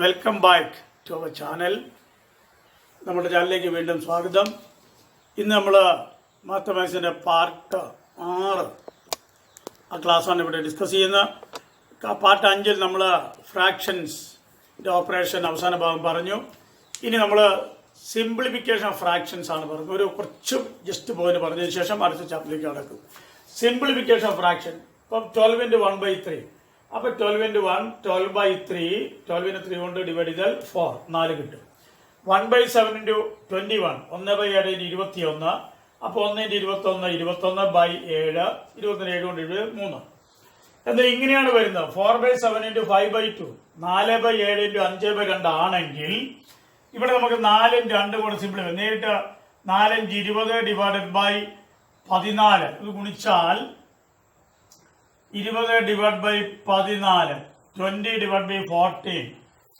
Welcome back to our channel. നമ്മുടെ ചാനലിലേക്ക് വീണ്ടും സ്വാഗതം. ഇന്ന് നമ്മൾ മാത്തമാറ്റിക്സിൻ്റെ പാർട്ട് 6 ആ ക്ലാസ്സാണ് ഇവിടെ ഡിസ്കസ് ചെയ്യുന്നത്. പാർട്ട് 5 നമ്മൾ ഫ്രാക്ഷൻസിൻ്റെ ഓപ്പറേഷൻ അവസാന ഭാഗം പറഞ്ഞു. ഇനി നമ്മൾ സിംപ്ലിഫിക്കേഷൻ ഓഫ് ഫ്രാക്ഷൻസ് ആണ് പറഞ്ഞത്. ഒരു കുറച്ച് ജസ്റ്റ് പോയിന്റ് പറഞ്ഞതിന് ശേഷം അടുത്ത ചാപ്റ്ററിലേക്ക് നടക്കും. Simplification of fraction. ഇപ്പം 12 into 1/3. അപ്പോൾ 12 into 1 12/3. 12 3 കൊണ്ട് ഡിവൈഡ് ചെയ്താൽ 4 4 കിട്ടും. 1/7 into 21 1/7 21. അപ്പോൾ 1 into 21 21/7 27 കൊണ്ട് 3. എന്നാൽ ഇങ്ങനെയാണ് വരുന്നത്. 4/7 into 5/2 4/7 into 5/2 ആണെങ്കിൽ ഇവിടെ നമുക്ക് 4 2 കൊണ്ട് സിംപ്ലിഫൈ നേരിട്ട് 4 20 ഡിവൈഡഡ് ബൈ 14 ഇത് ഗുണിച്ചാൽ 20 ഡിവൈഡ് ബൈ 14 20 ഡിവൈഡ് ബൈ 14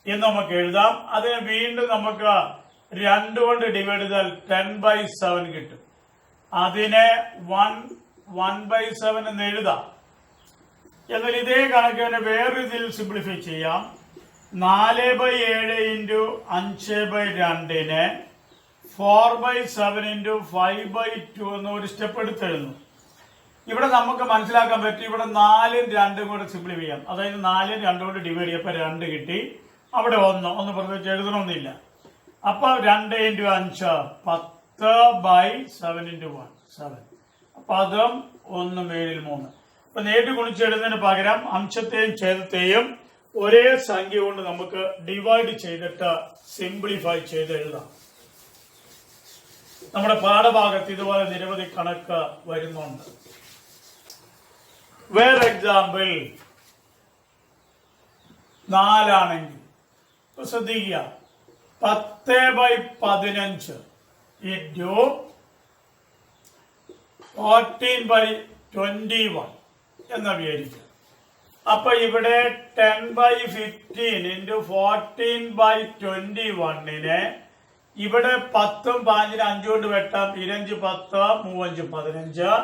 എന്ന് നമുക്ക് എഴുതാം. അതിന് വീണ്ടും നമുക്ക് 2 കൊണ്ട് ഡിവൈഡ് ചെയ്താൽ 10/7 കിട്ടും. അതിനെ 1/7 എന്ന് എഴുതാം. എന്നാൽ ഇതേ കണക്ക് തന്നെ വേറൊരു ഇതിൽ സിംപ്ലിഫൈ ചെയ്യാം. 4/7 into 5/2 4/7 into 5/2 എന്ന ഒരു സ്റ്റെപ്പ് എടുത്തെഴുതുന്നു. ഇവിടെ നമുക്ക് മനസ്സിലാക്കാൻ പറ്റും. ഇവിടെ 4 2 കൂടെ സിംപ്ലിഫൈ ചെയ്യാം. അതായത് 4 2 കൊണ്ട് ഡിവൈഡ് ചെയ്യപ്പോൾ 2 കിട്ടി. അവിടെ 1 പ്രത്യേകിച്ച് എഴുതണമെന്നില്ല. അപ്പൊ 2 into 5 10/7 into 1 7. അപ്പൊ അതും 1 7 3. അപ്പൊ നേരിട്ട് ഗുണിച്ചെഴുതുന്നതിന് പകരം അംശത്തെയും ഛേദത്തെയും ഒരേ സംഖ്യ കൊണ്ട് നമുക്ക് ഡിവൈഡ് ചെയ്തിട്ട് സിംപ്ലിഫൈ ചെയ്ത് എഴുതാം. നമ്മുടെ പാഠഭാഗത്ത് ഇതുപോലെ നിരവധി കണക്ക് വരുന്നുണ്ട്. വേറെ എക്സാമ്പിൾ 4 ആണെങ്കിൽ ശ്രദ്ധിക്കുക. 10/15 into 14/21 എന്ന് വിചാരിക്കുക. അപ്പൊ ഇവിടെ 10/15 into 14/21 ഇവിടെ 10 5 5 കൊണ്ട് വെട്ടാം. 2 10 3 15.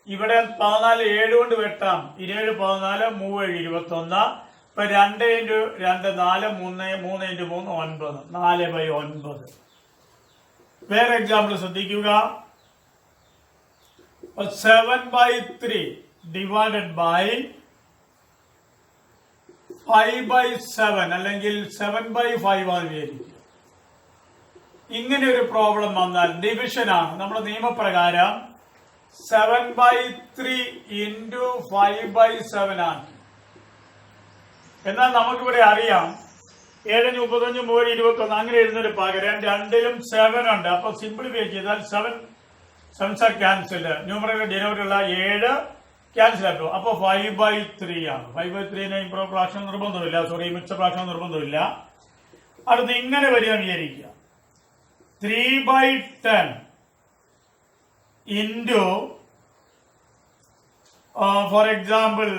ഇവിടെ 14 7 കൊണ്ട് വെട്ടാം. 7 14 3 21. ഇപ്പൊ 2 into 2 4 3 3 into 3 9 4/9. വേറെ എക്സാമ്പിൾ ശ്രദ്ധിക്കുക. 7/3 ഡിവൈഡഡ് ബൈ 5/7 അല്ലെങ്കിൽ 7/5 ആണെന്ന് വിചാരിക്കുക. ഇങ്ങനെ ഒരു പ്രോബ്ലം വന്നാൽ ഡിവിഷൻ ആണ്. നമ്മുടെ നിയമപ്രകാരം 7/3 into 5/7 ആണ്. എന്നാൽ നമുക്കിവിടെ അറിയാം 7 35 3 21 അങ്ങനെ എഴുതുന്നതിന് പകരം രണ്ടിലും 7 ഉണ്ട്. അപ്പൊ സിംപ്ലിഫൈ ചെയ്താൽ 7 ക്യാൻസൽ. ന്യൂമറൽ ഡിനോമിനേറ്ററുള്ള 7 ക്യാൻസൽ ആക്കും. അപ്പൊ 5/3 ആണ്. 5/3 ഇംപ്രോ ഫ്രാക്ഷൻ നിർബന്ധമില്ല. മിച്ച ഫ്രാക്ഷൻ നിർബന്ധമില്ല. അടുത്ത് ഇങ്ങനെ വരിക വിചാരിക്കുക. 3/10 into for example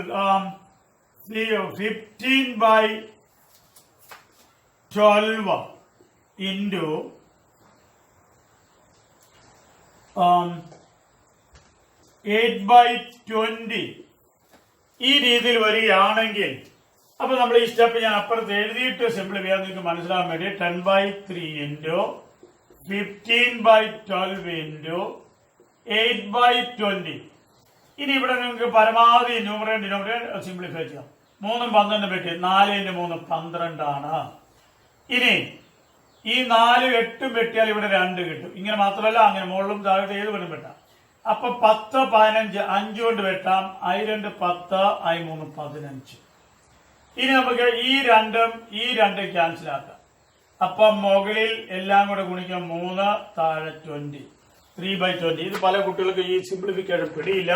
15/12 into 8/20 ഈ രീതിയിൽ വരികയാണെങ്കിൽ അപ്പൊ നമ്മൾ ഈ സ്റ്റെപ്പ് ഞാൻ അപ്പുറത്ത് എഴുതിയിട്ട് സിംപ്ലിഫൈ ചെയ്യാൻ നിങ്ങൾക്ക് മനസ്സിലാകാൻ വേണ്ടി 10/3 into 15/12 into 8/20. ഇനി ഇവിടെ നിങ്ങൾക്ക് പരമാവധി ന്യൂമറേറ്റർ ഡിനോമിനേറ്റർ സിംപ്ലിഫൈ ചെയ്യാം. 3 12 വെട്ടി 4 into 3 12 ആണ്. ഇനി ഈ 4 8 വെട്ടിയാൽ ഇവിടെ 2 കിട്ടും. ഇങ്ങനെ മാത്രമല്ല അങ്ങനെ മുകളിലും താഴത്തെ ഏത് വേണം വെട്ടാം. അപ്പൊ 10 15 5 കൊണ്ട് വെട്ടാം. I2 10 I3 15. ഇനി നമുക്ക് ഈ 2 ക്യാൻസൽ ആക്കാം. അപ്പൊ മുകളിൽ എല്ലാം കൂടെ ഗുണിക്കാം 3 താഴെ 20 3/20. ഇത് പല കുട്ടികൾക്ക് ഈ സിംപ്ലിഫിക്കേഷൻ പിടിയില്ല.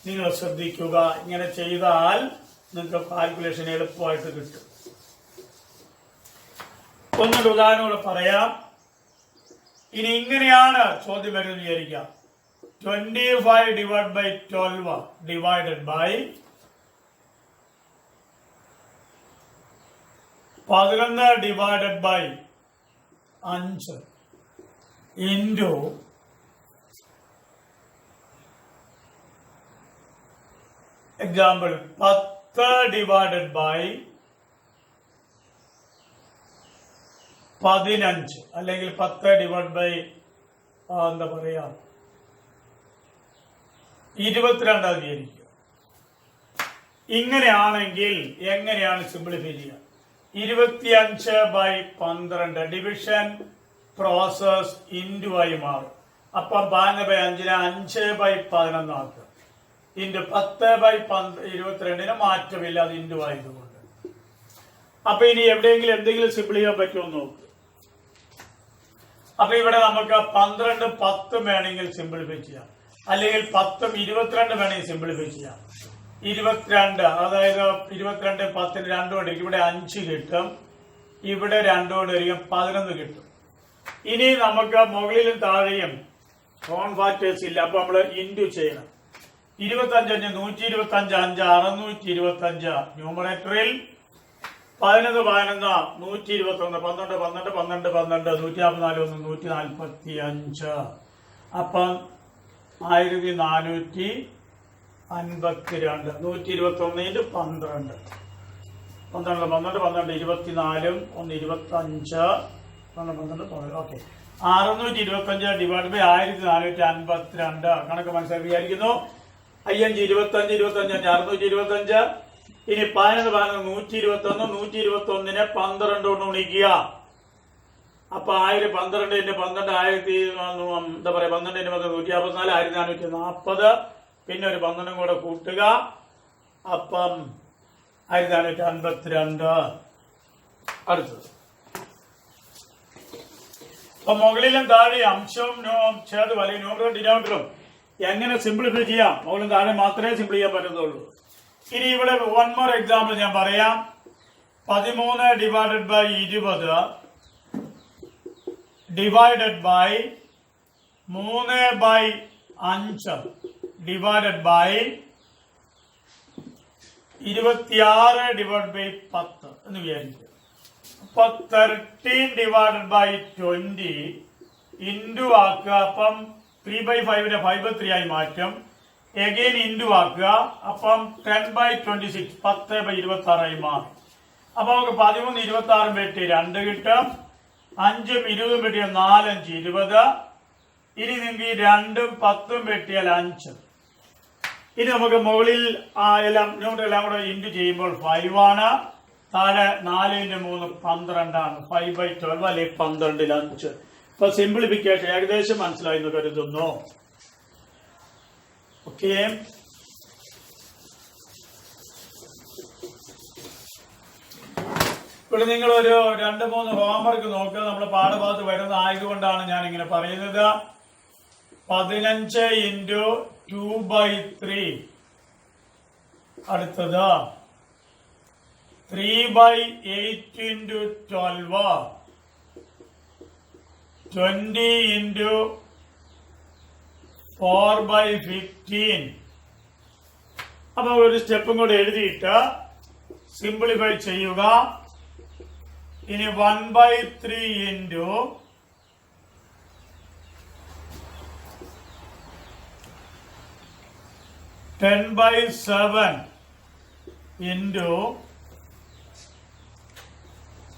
നിങ്ങൾ ശ്രദ്ധിക്കുക. ഇങ്ങനെ ചെയ്താൽ നിങ്ങൾക്ക് കാൽക്കുലേഷൻ എളുപ്പമായിട്ട് കിട്ടും. ഒന്നൊരു ഉദാഹരണം കൂടെ പറയാം. ഇനി ഇങ്ങനെയാണ് ചോദ്യം വരുന്നത് വിചാരിക്കാം. 25 divided by 12 divided by 11 divided by 5 into example 10 divided by 15 അല്ലെങ്കിൽ 10 ഡിവൈഡ് ബൈ എന്താ പറയാ 22 വിചാരിക്കുക. ഇങ്ങനെയാണെങ്കിൽ എങ്ങനെയാണ് സിംപ്ലിഫൈ ചെയ്യുക? 25/12 ഡിവിഷൻ പ്രോസസ് ഇൻറ്റു ആയി മാറും. അപ്പം 15/5 5/11 ആക്കുക. ഇൻറ്റു 10/22 മാറ്റമില്ല, അത് ഇൻറ്റു ആയതുകൊണ്ട്. അപ്പൊ ഇനി എവിടെയെങ്കിലും എന്തെങ്കിലും സിംപ്ലിഫൈ ചെയ്യാൻ പറ്റുമോ നോക്ക്. അപ്പൊ ഇവിടെ നമുക്ക് 12 10 വേണമെങ്കിൽ സിംപ്ലിഫൈ ചെയ്യാം, അല്ലെങ്കിൽ 10 22 വേണമെങ്കിൽ സിംപ്ലിഫൈ ചെയ്യാം. 22, അതായത് 22 10 2 കൊണ്ട് ഇവിടെ 5 കിട്ടും, ഇവിടെ 2 കൊണ്ട് 11 കിട്ടും. ഇനി നമുക്ക് മുകളിലും താഴെയും കോൺ ഫാക്ടേഴ്സ് ഇല്ല, അപ്പൊ നമ്മള് ഇൻറ്റു ചെയ്യണം. 25 125 5 625 ന്യൂമറേറ്ററിൽ 11 11 121 12 12 12 12 144 145. അപ്പം 1452 121 12 12 12 12 24 1 25 12 ഓക്കെ. 625 ഡിവൈഡ് ബൈ 1452 കണക്ക് മനസ്സിലാക്കി വിചാരിക്കുന്നു. 5 25 25 625. ഇനി 11 11 121 121 12 കൊണ്ട് ഗുണിക്കുക. അപ്പൊ 12 × 12 എന്താ പറയാ 12 × 10 154 1440. പിന്നെ ഒരു 12 കൂടെ കൂട്ടുക, അപ്പം 1452. അടുത്തത് അപ്പൊ മുകളിലും താഴെ അംശവും ഛേദവും അല്ലെങ്കിൽ ന്യൂമറേറ്ററും ഡിനോമിനേറ്ററും എങ്ങനെ സിംപ്ലിഫൈ ചെയ്യാം? മുകളിലും താഴെ മാത്രമേ സിംപ്ലിഫൈ ചെയ്യാൻ പറ്റത്തുള്ളൂ. ഇനി ഇവിടെ വൺ മോർ എക്സാമ്പിൾ ഞാൻ പറയാം. 13 divided by 20 divided by 3/5 divided by 26 divide by 10 എന്ന് വിചാരിക്കുക. അപ്പൊ 13 ഡിവൈഡഡ് ബൈ 20 ഇൻറ്റു ആക്കുക. അപ്പം 3/5 5/3 ആയി മാറ്റും. എഗെയിൻ ഇൻറ്റു ആക്കുക. അപ്പം 10/26 10/26 ആയി മാറും. അപ്പൊ നമുക്ക് 13 26 വെട്ടി 2 കിട്ടും. 5 20 വെട്ടിയാൽ 4 5 20. ഇനി നിങ്ങൾക്ക് ഈ 2 10 വെട്ടിയാൽ 5. ഇനി നമുക്ക് മുകളിൽ എല്ലാം കൂടെ ഇൻറ്റു ചെയ്യുമ്പോൾ 5 ആണ്. താഴെ 4 × 3 12 ആണ്. 5/12 അല്ലെങ്കിൽ 12 5. ഇപ്പൊ സിംപ്ലിഫിക്കേഷൻ ഏകദേശം മനസ്സിലായി എന്ന് കരുതുന്നു. ഓക്കെ, ഇവിടെ നിങ്ങൾ ഒരു 2-3 ഹോംവർക്ക് നോക്കുക. നമ്മൾ പാഠഭാഗത്ത് വരുന്ന ആയതുകൊണ്ടാണ് ഞാൻ ഇങ്ങനെ പറയുന്നത്. 15 × 2/3. അടുത്തത് 3/8 × 12. 20 × 4/15. അപ്പൊ ഒരു സ്റ്റെപ്പും കൂടെ എഴുതിയിട്ട് സിംപ്ലിഫൈ ചെയ്യുക. ഇനി 1/3 × 10/7 ×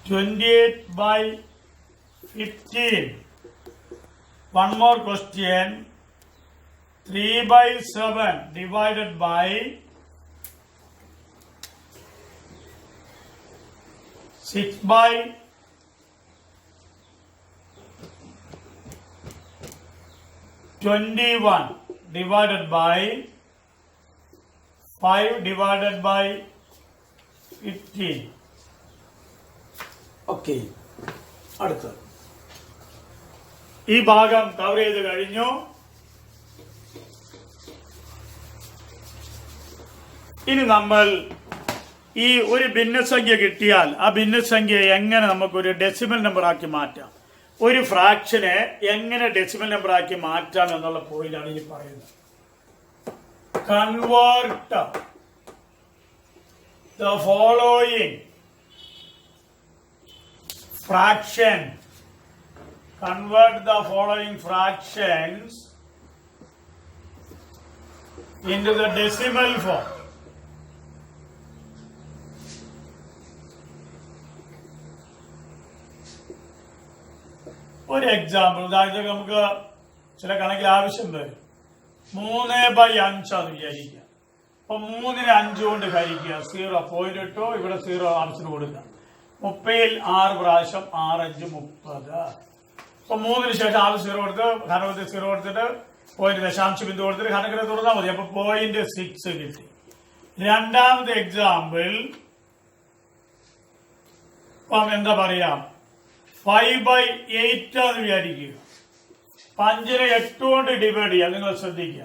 28/15. One more question. 3/7 divided by 6/21 divided by 5 divided by 15. Okay, അടുത്ത ഈ ഭാഗം കവർ ചെയ്ത് കഴിഞ്ഞു. ഇനി നമ്മൾ ഈ ഒരു ഭിന്നസംഖ്യ കിട്ടിയാൽ ആ ഭിന്നസംഖ്യ എങ്ങനെ നമുക്കൊരു ഡെസിമൽ നമ്പർ ആക്കി മാറ്റാം, ഒരു ഫ്രാക്ഷനെ എങ്ങനെ ഡെസിമൽ നമ്പർ ആക്കി മാറ്റാം എന്നുള്ള പോയിന്റാണ് ഈ പറയുന്നത്. Convert the following fraction, convert the following fractions into the decimal form. ഒരു എക്സാമ്പിൾ, അതായത് നമുക്ക് ചില കണക്കിൽ ആവശ്യം വരും. 3/5 വിചാരിക്കുക. അപ്പൊ 3നെ 5 കൊണ്ട് ഹരിക്കുക, 0.2. ഇവിടെ 0 ആവശ്യത്തിന് കൊടുക്കുക. 30ൽ 6 പ്രാവശ്യം 6 5 30. അപ്പൊ 3ന് ശേഷം ആവശ്യം 0 കൊടുത്ത് ഘനത്തിൽ 0 കൊടുത്തിട്ട് പോയിന്റ് ദശാംശ ബിന്ദു കൊടുത്തിട്ട് കണക്കിന് തുറന്നാൽ മതി. അപ്പൊ 0.6 കിട്ടി. രണ്ടാമത്തെ എക്സാമ്പിൾ ഇപ്പം എന്താ പറയാ, 5/8 എന്ന് വിചാരിക്കുക. 5നെ 8 കൊണ്ട് ഡിവൈഡ് ചെയ്യാം. നിങ്ങൾ ശ്രദ്ധിക്കുക,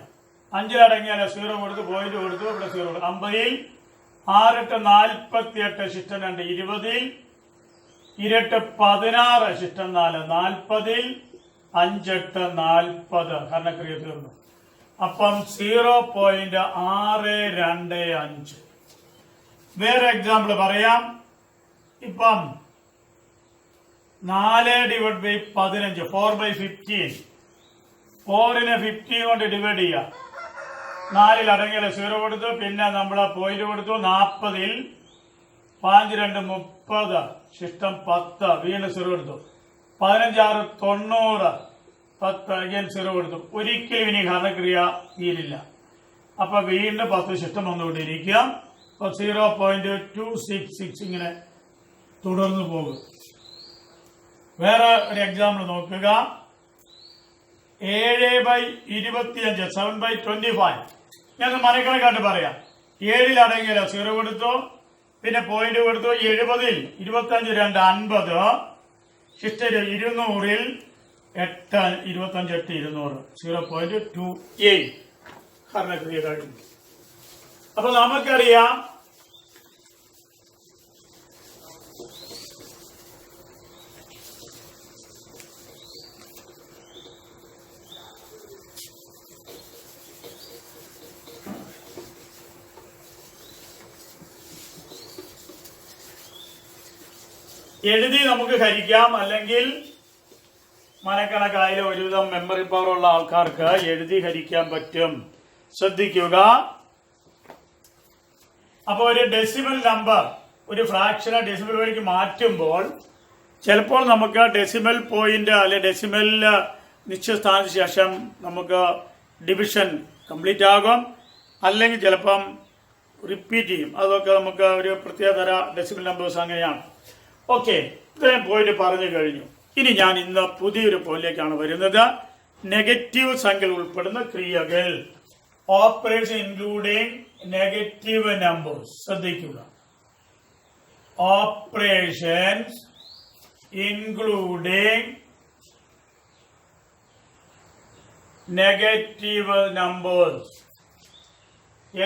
5-ൽ 0 കൊടുത്ത് പോയിന്റ് കൊടുത്തു, ഇവിടെ 0 കൊടുത്തു. 50ൽ 6 48 ശിഷ്ടം 2 20ൽ 16 ശിഷ്ടം 4 40ൽ 5 40 ഹരണക്രിയ തീർന്നു. അപ്പം 0.625. വേറെ എക്സാമ്പിൾ പറയാം. ഇപ്പം 4/15 4/15. 4നെ 15 കൊണ്ട് ഡിവൈഡ് ചെയ്യുക. 4ൽ അടങ്ങിയാൽ 0 കൊടുത്തു, പിന്നെ നമ്മൾ പോയിന്റ് കൊടുത്തു. 40ൽ 5 2 30 ശിഷ്ടം 10 വീണ്ടും 0 കൊടുത്തു. 15 6 90 10 അഗൈൻ 0 കൊടുത്തു. ഒരിക്കലും ഇനി ഹരണക്രിയ തീരില്ല. അപ്പൊ വീണ്ടും 10 ശിഷ്ടം വന്നുകൊണ്ടിരിക്കുക. അപ്പൊ 0.266 ഇങ്ങനെ തുടർന്നു പോകും. വേറെ ഒരു എക്സാമ്പിൾ നോക്കുക. 7/25 7/25. ഞാൻ മനക്കണക്കായിട്ട് പറയാം. 7ൽ അടങ്ങിയാൽ 0 കൊടുത്തു, പിന്നെ പോയിന്റ് കൊടുത്തു. 70ൽ 25 2 50 ശിഷ്ടം 200ൽ 8 25 8 200 0.28 ഹരണക്രിയ കഴിഞ്ഞു. അപ്പൊ നമുക്കറിയാം എഴുതി നമുക്ക് ഹരിക്കാം, അല്ലെങ്കിൽ മനക്കണക്കായാലും ഒരുവിധം മെമ്മറി പവർ ഉള്ള ആൾക്കാർക്ക് എഴുതി ഹരിക്കാൻ പറ്റും. ശ്രദ്ധിക്കുക. അപ്പൊ ഒരു ഡെസിമൽ നമ്പർ ഒരു ഫ്രാക്ഷനെ ഡെസിമൽ വഴിക്ക് മാറ്റുമ്പോൾ ചിലപ്പോൾ നമുക്ക് ഡെസിമൽ പോയിന്റ് അല്ലെ ഡെസിമൽ നിശ്ചിത സ്ഥാനത്തിന് ശേഷം നമുക്ക് ഡിവിഷൻ കംപ്ലീറ്റ് ആകും, അല്ലെങ്കിൽ ചിലപ്പം റിപ്പീറ്റ് ചെയ്യും. അതൊക്കെ നമുക്ക് ഒരു പ്രത്യേകതര ഡെസിമൽ നമ്പേഴ്സ് അങ്ങനെയാണ്. ഓക്കെ, ഇത്രയും പോയിന്റ് പറഞ്ഞു കഴിഞ്ഞു. ഇനി ഞാൻ ഇന്ന് പുതിയൊരു പോയിന്റിലേക്കാണ് വരുന്നത്. നെഗറ്റീവ് സംഖ്യകൾ ഉൾപ്പെടുന്ന ക്രിയകൾ, ഓപ്പറേഷൻ ഇൻക്ലൂഡിംഗ് നെഗറ്റീവ് നമ്പേഴ്സ്. ശ്രദ്ധിക്കുക, ഓപ്പറേഷൻസ് ഇൻക്ലൂഡിംഗ് നെഗറ്റീവ് നമ്പേഴ്സ്.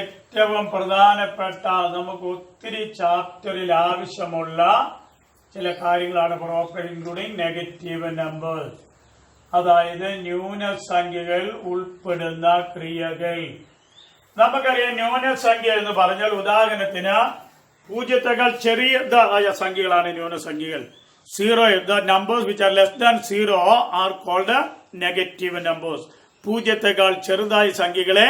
ഏറ്റവും പ്രധാനപ്പെട്ട നമുക്ക് ഒത്തിരി ചാപ്റ്ററിൽ ആവശ്യമുള്ള ചില കാര്യങ്ങളാണ് ഓപ്പറേഷൻ ഇൻക്ലൂഡിംഗ് നെഗറ്റീവ് നമ്പേഴ്സ്. അതായത് ന്യൂനസംഖ്യകൾ ഉൾപ്പെടുന്ന ക്രിയകൾ. നമുക്കറിയാം ന്യൂനസംഖ്യ എന്ന് പറഞ്ഞാൽ ഉദാഹരണത്തിന് 0 ചെറിയതായ സംഖ്യകളാണ് ന്യൂനസംഖ്യകൾ. 0 the numbers which are less than 0 are called negative numbers. 0 ചെറുതായ സംഖ്യകളെ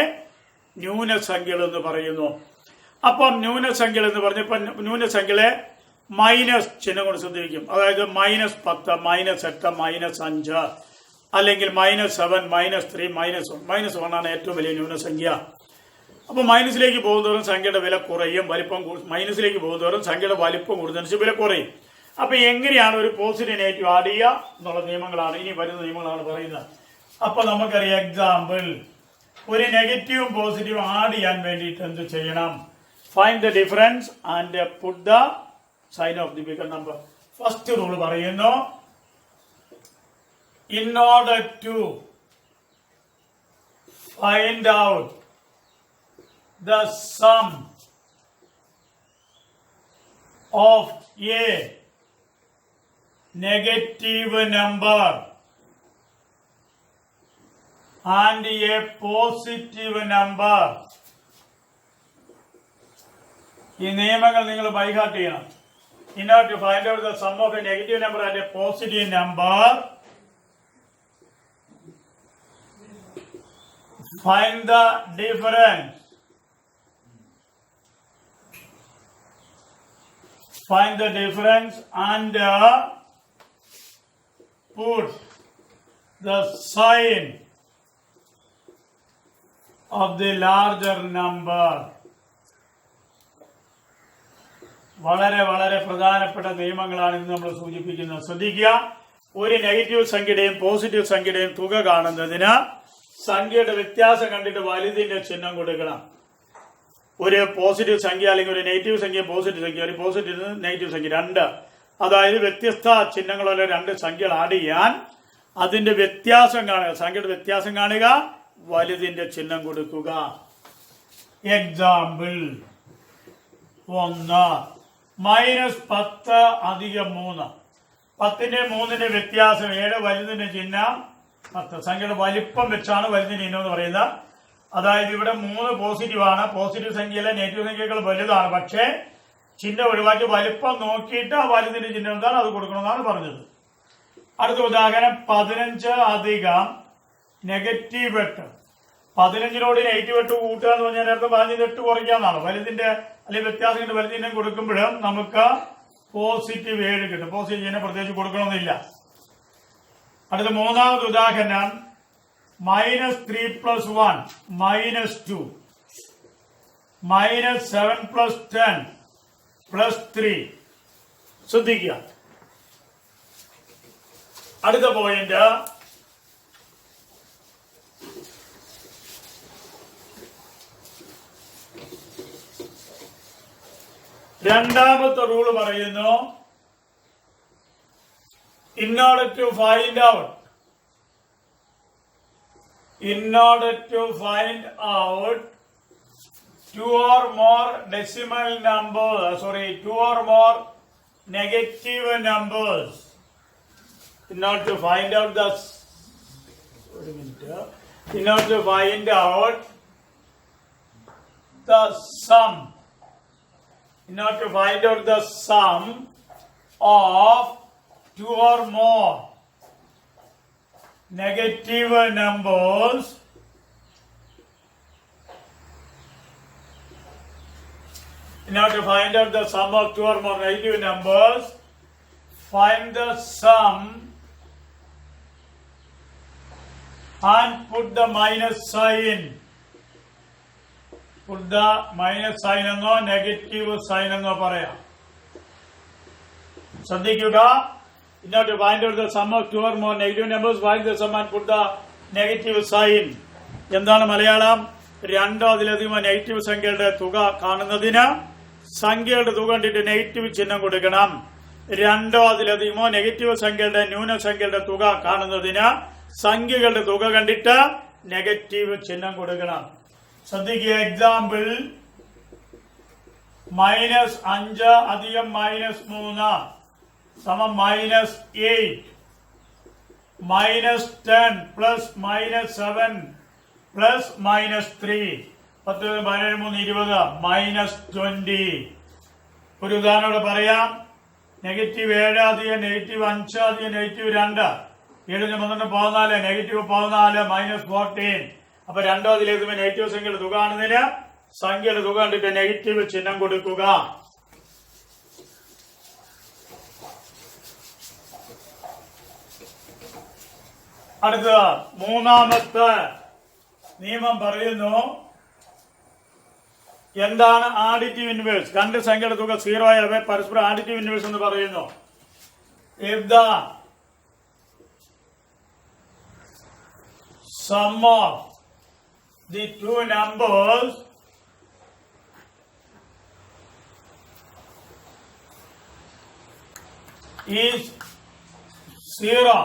ന്യൂനസംഖ്യകൾ എന്ന് പറയുന്നു. അപ്പം ന്യൂനസംഖ്യകൾ എന്ന് പറഞ്ഞപ്പോൾ ന്യൂനസംഖ്യകളെ മൈനസ് ചിഹ്നം കൊണ്ട് ശ്രദ്ധിക്കും. അതായത് -10 -8 -5 അല്ലെങ്കിൽ -7 -3 -1 ആണ് ഏറ്റവും വലിയ ന്യൂനസംഖ്യ. അപ്പൊ മൈനസിലേക്ക് പോകുന്നതോറും സംഖ്യയുടെ വില കുറയും, മൈനസിലേക്ക് പോകുന്നതോറും സംഖ്യയുടെ വലിപ്പം കൂടുന്നതനുസരിച്ച് വില കുറയും. അപ്പൊ എങ്ങനെയാണ് ഒരു പോസിറ്റീവ് നെഗറ്റീവ് ആഡ് ചെയ്യുക എന്നുള്ള നിയമങ്ങളാണ് ഇനി വരുന്ന നിയമങ്ങളാണ് പറയുന്നത്. അപ്പൊ നമുക്കറിയാം എക്സാമ്പിൾ, ഒരു നെഗറ്റീവും പോസിറ്റീവും ആഡ് ചെയ്യാൻ വേണ്ടിയിട്ട് എന്ത് ചെയ്യണം? Find the difference and put the sign of the bigger number. First rule പറയുന്നു, in order to find out the sum of a negative number and a positive number. ഈ നിയമങ്ങൾ നിങ്ങൾ ബൈഹാർട്ട് ചെയ്യണം. In order to find out the sum of a negative number and a positive number, find the difference. Find the difference and put the sign of the larger number. വളരെ വളരെ പ്രധാനപ്പെട്ട നിയമങ്ങളാണ് ഇന്ന് നമ്മൾ സൂചിപ്പിക്കുന്നത്. ശ്രദ്ധിക്കുക, ഒരു നെഗറ്റീവ് സംഖ്യയുടെയും പോസിറ്റീവ് സംഖ്യയുടെയും തുക കാണുന്നതിന് സംഖ്യയുടെ വ്യത്യാസം കണ്ടിട്ട് വലുതിന്റെ ചിഹ്നം കൊടുക്കണം. ഒരു പോസിറ്റീവ് സംഖ്യ അല്ലെങ്കിൽ ഒരു നെഗറ്റീവ് സംഖ്യ പോസിറ്റീവ് സംഖ്യ, ഒരു പോസിറ്റീവ് നെഗറ്റീവ് സംഖ്യ രണ്ട്, അതായത് വ്യത്യസ്ത ചിഹ്നങ്ങളുള്ള രണ്ട് സംഖ്യകൾ ആഡ് ചെയ്യാൻ അതിന്റെ വ്യത്യാസം കാണുക, സംഖ്യയുടെ വ്യത്യാസം കാണുക, വലുതിന്റെ ചിഹ്നം കൊടുക്കുക. എക്സാമ്പിൾ 1 -10 + 3. 10ന്റെ 3ന്റെ വ്യത്യാസം 7, വലുതിന്റെ ചിഹ്നം 10. സംഖ്യയുടെ വലിപ്പം വെച്ചാണ് വലുതിന്റെ ചിഹ്നം എന്ന് പറയുന്നത്. അതായത് ഇവിടെ 3 പോസിറ്റീവ് ആണ്, പോസിറ്റീവ് സംഖ്യയിലെ നെഗറ്റീവ് സംഖ്യകൾ വലുതാണ്, പക്ഷേ ചിഹ്നം ഒഴിവാക്കി വലിപ്പം നോക്കിയിട്ട് ആ വലുതിന്റെ ചിഹ്നം എന്താണ് അത് കൊടുക്കണമെന്നാണ് പറഞ്ഞത്. അടുത്ത ഉദാഹരണം 15 - -8. 15നോട് നെഗറ്റീവ് 8 കൂട്ടുക എന്ന് പറഞ്ഞാൽ നേരത്തെ പറഞ്ഞത് 8 കുറയ്ക്കാന്നാണ്. വലുതിന്റെ അല്ലെങ്കിൽ വ്യത്യാസം കൊണ്ട് വലുതിന്റെ കൊടുക്കുമ്പോഴും നമുക്ക് പോസിറ്റീവ് 7 കിട്ടും. പോസിറ്റീവ് ചിഹ്നം പ്രത്യേകിച്ച് കൊടുക്കണമെന്നില്ല. അടുത്ത മൂന്നാമത് ഉദാഹരണം -3 + 1 -2 -7 + 10 + 3. ശ്രദ്ധിക്കുക. അടുത്ത പോയിന്റ് രണ്ടാമത്തെ റൂള് പറയുന്നു, in order to find out 2 or more decimal numbers, 2 or more negative numbers, in order to find out the sum, in order to find out the sum of 2 or more negative numbers, in order to find out the sum of 2 or more negative numbers, find the sum and put the minus sign. Put the minus sign എന്നോ negative sign എന്നോ പറയാം. ശ്രദ്ധിക്കുക. In order to find out the sum of 2 or more negative numbers, find the sum and put the negative sign. എന്താണ് മലയാളം? രണ്ടോ അതിലധികമോ negative സംഖ്യകളുടെ തുക കാണുന്നതിന് സംഖ്യകളുടെ തുക കണ്ടിട്ട് നെഗറ്റീവ് ചിഹ്നം കൊടുക്കണം. രണ്ടോ അതിലധികമോ നെഗറ്റീവ് സംഖ്യകളുടെ ന്യൂനസംഖ്യകളുടെ തുക കാണുന്നതിന് സംഖ്യകളുടെ തുക കണ്ടിട്ട് നെഗറ്റീവ് ചിഹ്നം കൊടുക്കണം. ശ്രദ്ധിക്കുക. എക്സാമ്പിൾ -5 - -3 സമം -8, -10 + -7 + -3, 10 17 3 20. ഒരു ഉദാഹരണം പറയാം. -7 - -5 - -2 7 ന് 12 14, -14 -14. അപ്പൊ രണ്ടോ അതിലേക്കും നെഗറ്റീവ് സംഖ്യയുടെ തുക കാണുന്നതിന് സംഖ്യയുടെ തുക കണ്ടിട്ട് നെഗറ്റീവ് ചിഹ്നം കൊടുക്കുക. അടുത്ത മൂന്നാമത്തെ നിയമം പറയുന്നു, എന്താണ് ആഡിറ്റീവ് ഇൻവേഴ്സ്? രണ്ട് സംഖ്യയുടെ തുക 0 ആയവയെ പരസ്പരം ആഡിറ്റീവ് ഇൻവേഴ്സ് എന്ന് പറയുന്നു. If the sum of the two numbers is 0,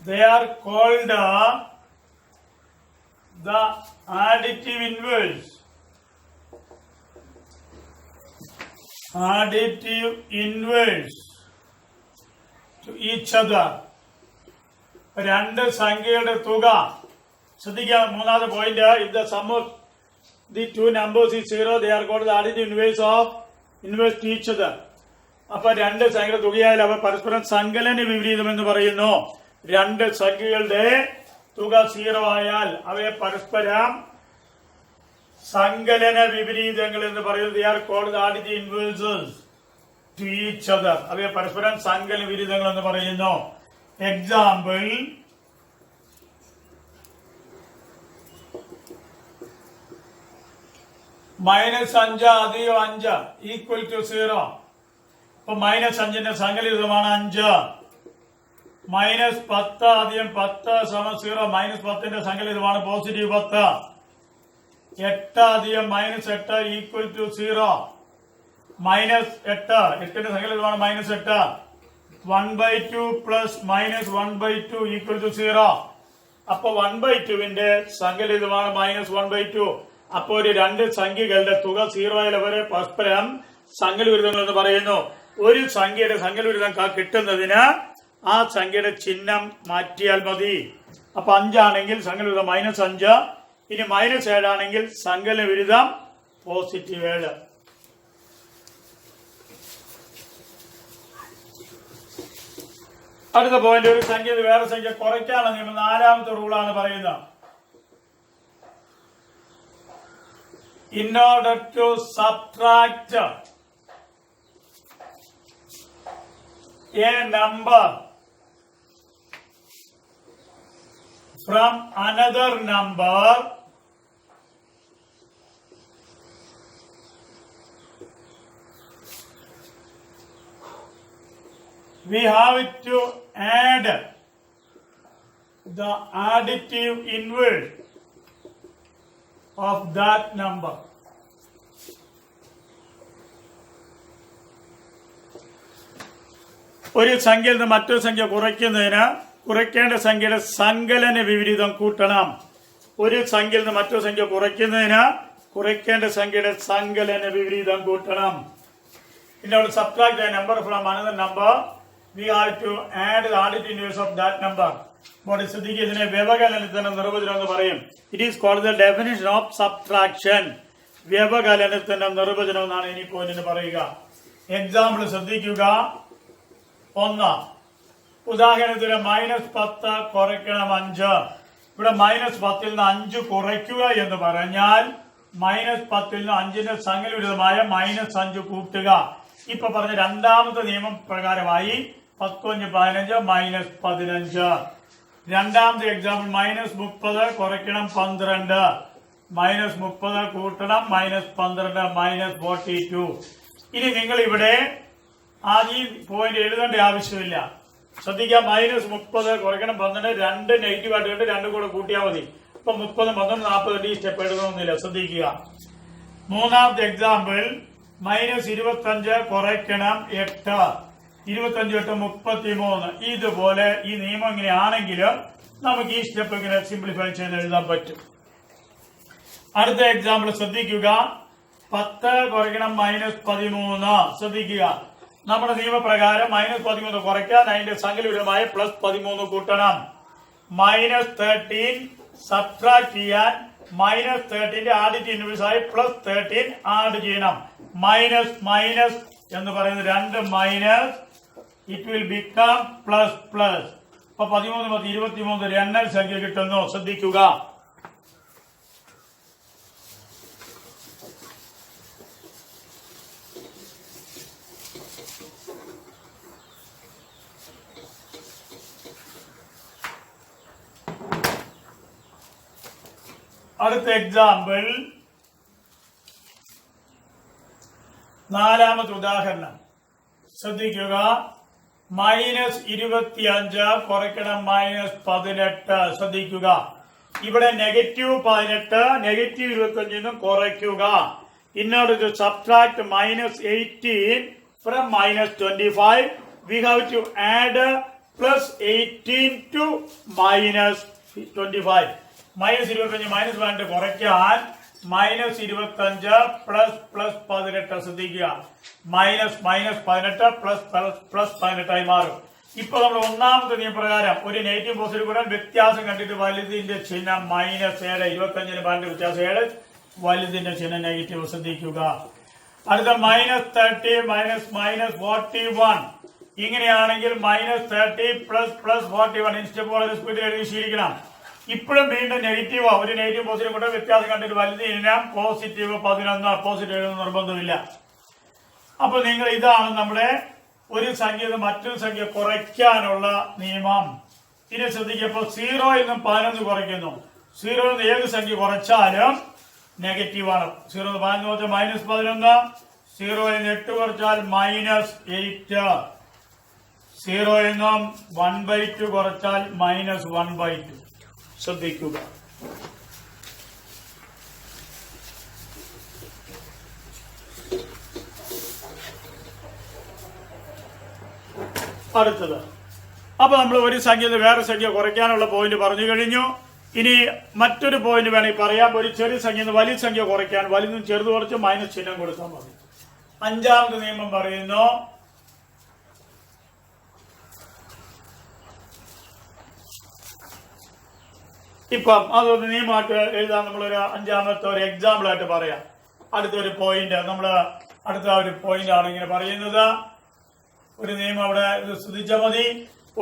they are called the additive inverse. Additive inverse to each other. രണ്ട് സംഖ്യകളുടെ തുക ശ്രദ്ധിക്കുക. മൂന്നാമത്തെ point, if the sum of the two numbers is 0, they are called the additive inverse to each other. അപ്പൊ രണ്ട് സംഖ്യയുടെ തുകയായാലും അവ പരസ്പരം സങ്കലന വിപരീതം എന്ന് പറയുന്നു. രണ്ട് സംഖ്യകളുടെ തുക 0 ആയാൽ അവയെ പരസ്പരം സങ്കലന വിപരീതങ്ങൾ എന്ന് പറയുന്നത്. They are called the additive inverses to each other. അവയെ പരസ്പരം സങ്കലന വിപരീതങ്ങൾ എന്ന് പറയുന്നു. എക്സാമ്പിൾ -5 + 5 = 0. അപ്പൊ -5ന്റെ സങ്കലിതമാണ് 5. -10 + 10 = 0. -10ന്റെ സങ്കലിതമാണ് പോസിറ്റീവ് 10. 8 - -8 = 0. -8 8ന്റെ സങ്കലിതമാണ് -8. 1/2 + -1/2 = 0. അപ്പൊ 1/2ന്റെ സങ്കലിതമാണ് -1/2. അപ്പൊ ഒരു രണ്ട് സംഖ്യകളുടെ തുക 0 വരെ പരസ്പരം സങ്കലവിരുദ്ധങ്ങൾ എന്ന് പറയുന്നു. ഒരു സംഖ്യയുടെ സങ്കലവിരുദ്ധം കിട്ടുന്നതിന് ആ സംഖ്യയുടെ ചിഹ്നം മാറ്റിയാൽ മതി. അപ്പൊ 5 ആണെങ്കിൽ സങ്കലവിരുദ്ധം -5. ഇനി -7 ആണെങ്കിൽ സങ്കലവിരുദ്ധം +7. അടുത്ത പോയിന്റ്, ഒരു സംഖ്യ വേറെ സംഖ്യ കുറയ്ക്കാനുള്ള നിയമം 4ാമത്തെ റൂളാണ് പറയുന്നത്. In order to subtract a number from another number, we have to add the additive inverse of that number. ഒരു സംഖ്യയിൽ നിന്ന് മറ്റൊരു സംഖ്യ കുറയ്ക്കുന്നതിന് കുറയ്ക്കേണ്ട സംഖ്യയുടെ സങ്കലന വിപരീതം കൂട്ടണം. ഒരു സംഖ്യയിൽ നിന്ന് മറ്റൊരു സംഖ്യ കുറയ്ക്കുന്നതിന് കുറയ്ക്കേണ്ട സംഖ്യയുടെ സങ്കലന വിപരീതം കൂട്ടണം. In order to subtract a number from another number, we have to add the additive inverse of that number. ഇതിനെ വ്യവകലനത്തിന്റെ നിർവചനം എന്ന് പറയും. It is called the definition of subtraction. വ്യവകലനത്തിന്റെ നിർവചനം എന്നാണ് ഇനി പോയിന്റിന് പറയുക. എക്സാമ്പിൾ ശ്രദ്ധിക്കുക. 1. ഉദാഹരണത്തിന് -10 കുറയ്ക്കണം 5. ഇവിടെ -10ൽ നിന്ന് 5 കുറയ്ക്കുക എന്ന് പറഞ്ഞാൽ -10ൽ നിന്ന് 5ന്റെ സങ്കലവിരുദ്ധമായ -5 കൂട്ടുക. ഇപ്പൊ പറഞ്ഞ രണ്ടാമത്തെ നിയമം പ്രകാരമായി 10 × 15 -15. രണ്ടാമത്തെ എക്സാമ്പിൾ -30 കുറയ്ക്കണം 12. -30 കൂട്ടണം -12 -42. ഇനി നിങ്ങൾ ഇവിടെ ആദ്യം പോയിന്റ് എഴുതേണ്ട ആവശ്യമില്ല. ശ്രദ്ധിക്കുക, -30 കുറയ്ക്കണം 12, 2 നെഗറ്റീവ് ആയിട്ട് 2 കൂടെ കൂട്ടിയാൽ മതി. ഇപ്പൊ 30 12 40 ഈ സ്റ്റെപ്പ് എഴുതണമെന്നില്ല. ശ്രദ്ധിക്കുക. മൂന്നാമത്തെ എക്സാമ്പിൾ -25 കുറയ്ക്കണം 8. 25 8 33. ഇതുപോലെ ഈ നിയമം ഇങ്ങനെയാണെങ്കിൽ നമുക്ക് ഈ സ്റ്റെപ്പ് ഇങ്ങനെ സിംപ്ലിഫൈ ചെയ്ത് എഴുതാൻ പറ്റും. അടുത്ത എക്സാമ്പിൾ ശ്രദ്ധിക്കുക. 10 കുറയ്ക്കണം -13. ശ്രദ്ധിക്കുക, നമ്മുടെ നിയമപ്രകാരം -13 കുറയ്ക്കാൻ അതിന്റെ സങ്കലവിരുദ്ധമായ +13 കൂട്ടണം. -13 സബ്ട്രാക്ട് ചെയ്യാൻ -13ന്റെ ആദ്യത്തെ ഇൻവേഴ്സായി +13 ആഡ് ചെയ്യണം. മൈനസ് എന്ന് പറയുന്നത് 2 minus, it will become plus. അപ്പൊ 13 10 23 രണ്ടൽ സംഖ്യ കിട്ടുന്നു. ശ്രദ്ധിക്കുക. അടുത്ത എക്സാമ്പിൾ, നാലാമത്തെ ഉദാഹരണം ശ്രദ്ധിക്കുക. -25 കുറയ്ക്കണം -18. ശ്രദ്ധിക്കുക, ഇവിടെ -18 -25 കുറയ്ക്കുക. In order to subtract -18 from -25, we have to add +18 to -25. -25 -12 കുറയ്ക്കാൻ -25 +18. ശ്രദ്ധിക്കുക, -18 +18 ആയി മാറും. ഇപ്പൊ നമ്മൾ ഒന്നാമത്തെ നിയമപ്രകാരം ഒരു നെഗറ്റീവ് പോസിറ്റീവ് കൂടാൻ വ്യത്യാസം കണ്ടിട്ട് വലുതിന്റെ ചിഹ്നം -7, 25 പാലിന്റെ വ്യത്യാസം 7, വലുതിന്റെ ചിഹ്നം നെഗറ്റീവ്. ശ്രദ്ധിക്കുക. അടുത്ത -30 -41. ഇങ്ങനെയാണെങ്കിൽ -30 +41 സ്റ്റെപ്പ് വളരെ സ്പീഡിൽ എഴുതി ശീലിക്കണം. ഇപ്പോഴും വീണ്ടും നെഗറ്റീവോ ഒരു നെഗറ്റീവ് പോസിറ്റീവ് കൂടെ വ്യത്യാസം കണ്ടിട്ട് വലുത് ഇനം +11. പോസിറ്റീവ് എഴുതുന്ന നിർബന്ധമില്ല. അപ്പൊ നിങ്ങൾ ഇതാണ് നമ്മുടെ ഒരു സംഖ്യ മറ്റൊരു സംഖ്യ കുറയ്ക്കാനുള്ള നിയമം. ഇനി ശ്രദ്ധിക്കപ്പോൾ 0 നിന്നും 11 കുറയ്ക്കുന്നു. 0 നിന്ന് ഏത് സംഖ്യ കുറച്ചാലും നെഗറ്റീവാണ്. 0 നിന്ന് 11 കുറച്ചാൽ -11, 0 നിന്ന് 8 കുറച്ചാൽ -8, 0 നിന്നും 1/2 കുറച്ചാൽ -1/2. ശ്രദ്ധിക്കുക. അടുത്തത്, അപ്പൊ നമ്മൾ ഒരു സംഖ്യ വേറെ സംഖ്യ കുറയ്ക്കാനുള്ള പോയിന്റ് പറഞ്ഞു കഴിഞ്ഞു. ഇനി മറ്റൊരു പോയിന്റ് വേണമെങ്കിൽ പറയാം. ഒരു ചെറിയ സംഖ്യ വലിയ സംഖ്യ കുറയ്ക്കാൻ വലുതും ചെറുത് കുറച്ച് മൈനസ് ചിഹ്നം കൊടുത്താൽ മതി. അഞ്ചാമത്തെ നിയമം പറയുന്നു, ഇപ്പം അതൊരു നിയമമായിട്ട് എഴുതാൻ നമ്മളൊരു അഞ്ചാമത്തെ ഒരു എക്സാമ്പിൾ ആയിട്ട് പറയാം. അടുത്തൊരു പോയിന്റ് അടുത്ത ഒരു പോയിന്റ് ആണ് ഇങ്ങനെ പറയുന്നത്. ഒരു നിയമം അവിടെ ശ്രദ്ധിച്ചാൽ മതി.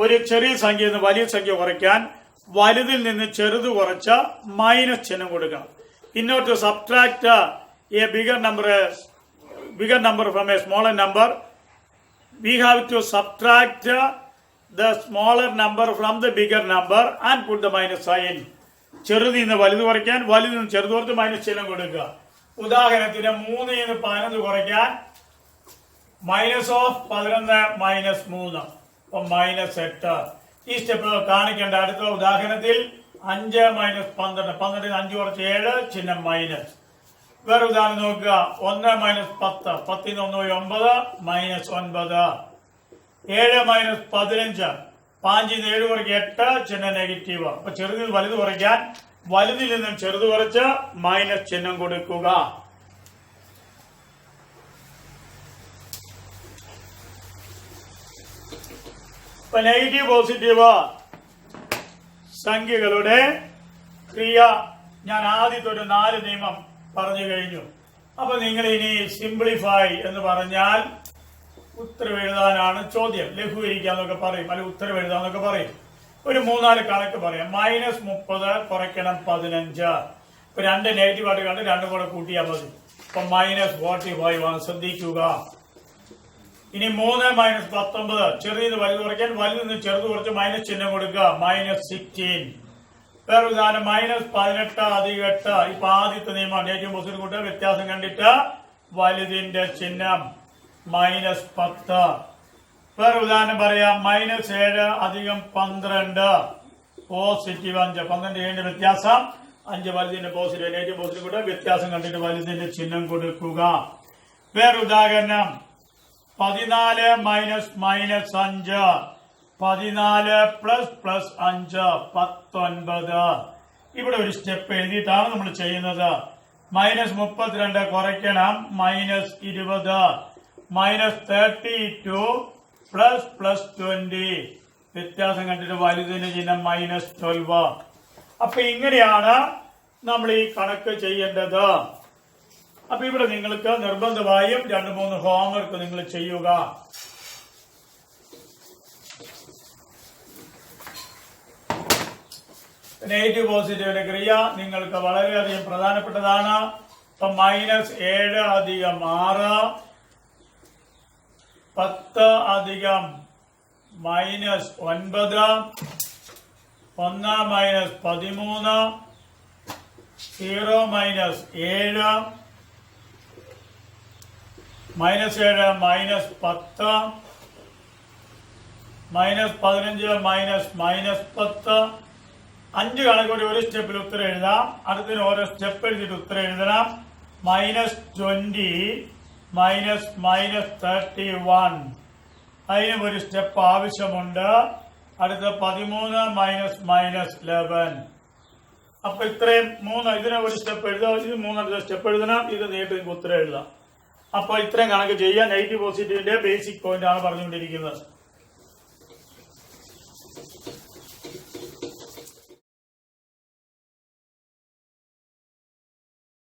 ഒരു ചെറിയ സംഖ്യയിൽ നിന്ന് വലിയ സംഖ്യ കുറയ്ക്കാൻ വലുതിൽ നിന്ന് ചെറുത് കുറച്ച് മൈനസ് ചിഹ്നം കൊടുക്കണം. In order to subtract a bigger number from a smaller number, we have to subtract the smaller number from the bigger number and put the minus sign. ചെറുതിൽ നിന്ന് വലുത് കുറയ്ക്കാൻ വലുതിൽ നിന്ന് ചെറുത് കുറച്ച് മൈനസ് ചിഹ്നം കൊടുക്കുക. ഉദാഹരണത്തിന് 3 നിന്ന് 11 കുറയ്ക്കാൻ -11 -3 അപ്പൊ -8. ഈ സ്റ്റെപ്പ് കാണിക്കേണ്ട. അടുത്ത ഉദാഹരണത്തിൽ 5 - 12, 12 5 കുറച്ച് 7 ചിഹ്നം മൈനസ്. വേറെ ഉദാഹരണം നോക്കുക. 1 - 10, 10 1 9 -9, 7 - 15, 5 7 കുറയ്ക്ക് 8 ചിഹ്നം നെഗറ്റീവ്. അപ്പൊ ചെറുതിൽ വലുത് കുറയ്ക്കാൻ വലുതിൽ നിന്നും ചെറുത് കുറച്ച് മൈനസ് ചിഹ്നം കൊടുക്കുക. ഇപ്പൊ നെഗറ്റീവ് പോസിറ്റീവ് സംഖ്യകളുടെ ക്രിയ ഞാൻ ആദ്യത്തെ ഒരു 4 നിയമം പറഞ്ഞു കഴിഞ്ഞു. അപ്പൊ നിങ്ങൾ ഇനി സിംപ്ലിഫൈ എന്ന് പറഞ്ഞാൽ ഉത്തരവ് എഴുതാനാണ് ചോദ്യം. ലഘൂകരിക്കാന്നൊക്കെ പറയും, അല്ലെങ്കിൽ ഉത്തരവ് എഴുതാന്നൊക്കെ പറയും. ഒരു 3-4 കണക്ക് പറയാം. -30 കുറയ്ക്കണം 15. ഇപ്പൊ 2 നെഗറ്റീവ് ആയിട്ട് കണ്ട് 2 കൂടെ കൂട്ടിയാൽ മതി. അപ്പൊ -45 ആണ്. ശ്രദ്ധിക്കുക. ഇനി 3 - 19 ചെറിയത് വലുത് കുറയ്ക്കാൻ വലുത് നിന്ന് ചെറുത് കുറച്ച് മൈനസ് ചിഹ്നം കൊടുക്കുക. -16. വേറെ ഉദാഹരണം -18 + 8. ഇപ്പൊ ആദ്യത്തെ നിയമം നെഗറ്റീവ് പോസിറ്റീവ് കൂട്ടുക, വ്യത്യാസം കണ്ടിട്ട് വലുതിന്റെ ചിഹ്നം -10. വേറെ ഉദാഹരണം പറയാം. -7 + 12 പോസിറ്റീവ് 5. 12 7 വ്യത്യാസം 5 വലുതിന്റെ പോസിറ്റീവ് നെഗറ്റീവ് പോസിറ്റീവ് കൂട്ടുക, വ്യത്യാസം കണ്ടിട്ട് വലുതിന്റെ ചിഹ്നം കൊടുക്കുക. വേറെ ഉദാഹരണം 14 - -5 14 + 5 19. ഇവിടെ ഒരു സ്റ്റെപ്പ് എഴുതിയിട്ടാണ് നമ്മൾ ചെയ്യുന്നത്. -32 കുറയ്ക്കണം -20, -32 + 20 വ്യത്യാസം കണ്ടിട്ട് വലുതിന്റെ ചിഹ്നം -12. അപ്പൊ ഇങ്ങനെയാണ് നമ്മൾ ഈ കണക്ക് ചെയ്യേണ്ടത്. അപ്പൊ ഇവിടെ നിങ്ങൾക്ക് നിർബന്ധമായും 2-3 ഹോംവർക്ക് നിങ്ങൾ ചെയ്യുക. നെഗറ്റീവ് പോസിറ്റീവിന്റെ ക്രിയ നിങ്ങൾക്ക് വളരെയധികം പ്രധാനപ്പെട്ടതാണ്. ഇപ്പൊ -7 + 6 10 - -9 1 - 13 0 - 7 -7 -10 -15 -10. 5 കണക്ക് ഒരു സ്റ്റെപ്പിൽ ഉത്തരം എഴുതാം. അടുത്തതിന് ഓരോ സ്റ്റെപ്പ് എഴുതിയിട്ട് ഉത്തരം എഴുതണം. -20 -31 അതിനും ഒരു സ്റ്റെപ്പ് ആവശ്യമുണ്ട്. അടുത്ത 13 -11. അപ്പൊ ഇത്രയും 3 ഇതിനെ ഒരു സ്റ്റെപ്പ് എഴുതാം. ഇത് 3 സ്റ്റെപ്പ് എഴുതണം. ഇത് നീട്ടി ഉത്തരം എഴുതാം. അപ്പൊ ഇത്രയും കണക്ക് ചെയ്യാൻ നെഗറ്റീവ് പോസിറ്റീവിന്റെ ബേസിക് പോയിന്റ് ആണ് പറഞ്ഞുകൊണ്ടിരിക്കുന്നത്.